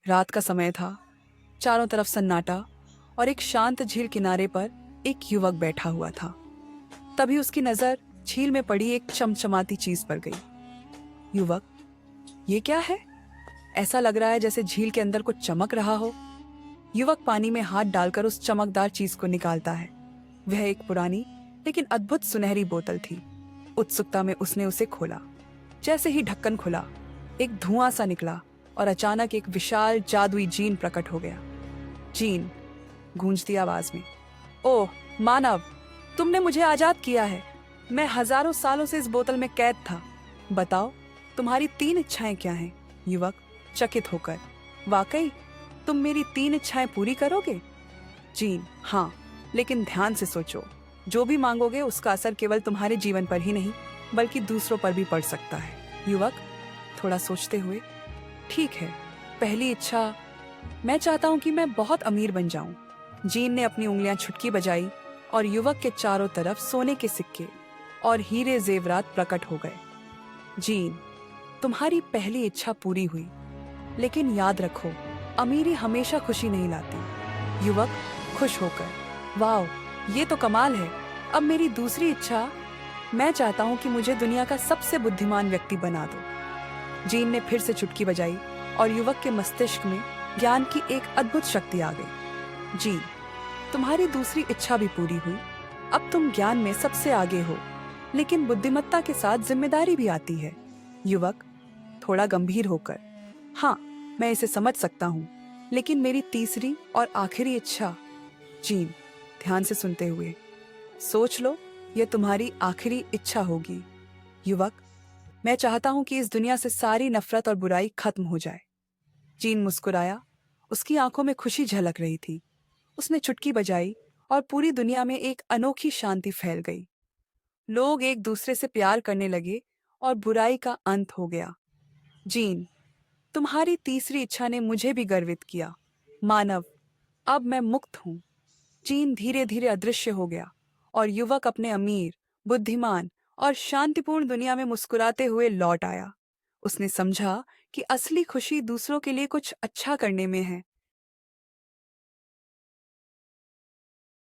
रात का समय था, चारों तरफ सन्नाटा और एक शांत झील किनारे पर एक युवक बैठा हुआ था। तभी उसकी नजर झील में पड़ी एक चमचमाती चीज पर गई। युवक, ये क्या है? ऐसा लग रहा है जैसे झील के अंदर कुछ चमक रहा हो। युवक पानी में हाथ डालकर उस चमकदार चीज को निकालता है। वह एक पुरानी लेकिन अद्भुत सुनहरी बोतल थी। उत्सुकता में उसने उसे खोला। जैसे ही ढक्कन खुला, एक धुआं सा निकला और अचानक एक विशाल जादुई जीन प्रकट हो गया। जीन, गूंजती आवाज में, ओह मानव, तुमने मुझे आजाद किया है। मैं हजारों सालों से इस बोतल में कैद था। बताओ, तुम्हारी 3 इच्छाएं क्या हैं? युवक, चकित होकर, वाकई तुम मेरी 3 इच्छाएं पूरी करोगे? जीन, हाँ, लेकिन ध्यान से सोचो। जो भी मांगोगे उसका असर केवल तुम्हारे जीवन पर ही नहीं बल्कि दूसरों पर भी पड़ सकता है। युवक, थोड़ा सोचते हुए, ठीक है, पहली इच्छा, मैं चाहता हूं कि मैं बहुत अमीर बन जाऊं। जीन ने अपनी उंगलियां छुटकी बजाई और युवक के चारों तरफ सोने के सिक्के और हीरे जेवरात प्रकट हो गए। जीन, तुम्हारी पहली इच्छा पूरी हुई, लेकिन याद रखो, अमीरी हमेशा खुशी नहीं लाती। युवक, खुश होकर, वाह, ये तो कमाल है। अब मेरी दूसरी इच्छा, मैं चाहता हूं कि मुझे दुनिया का सबसे बुद्धिमान व्यक्ति बना दो। जीन ने फिर से चुटकी बजाई और युवक के मस्तिष्क में ज्ञान की एक अद्भुत शक्ति आ गई। जीन, तुम्हारी दूसरी इच्छा भी पूरी हुई। अब तुम ज्ञान में सबसे आगे हो, लेकिन बुद्धिमत्ता के साथ जिम्मेदारी भी आती है। युवक, थोड़ा गंभीर होकर, हाँ, मैं इसे समझ सकता हूँ, लेकिन मेरी तीसरी और आखिरी इच्छा। जीन, ध्यान से सुनते हुए, सोच लो, यह तुम्हारी आखिरी इच्छा होगी। युवक, मैं चाहता हूं कि इस दुनिया से सारी नफरत और बुराई खत्म हो जाए। जीन मुस्कुराया, उसकी आंखों में खुशी झलक रही थी। उसने चुटकी बजाई और पूरी दुनिया में एक अनोखी शांति फैल गई। लोग एक दूसरे से प्यार करने लगे और बुराई का अंत हो गया। जीन, तुम्हारी तीसरी इच्छा ने मुझे भी गर्वित किया। मानव, अब मैं मुक्त हूं। जीन धीरे धीरे अदृश्य हो गया और युवक अपने अमीर, बुद्धिमान और शांतिपूर्ण दुनिया में मुस्कुराते हुए लौट आया। उसने समझा कि असली खुशी दूसरों के लिए कुछ अच्छा करने में है,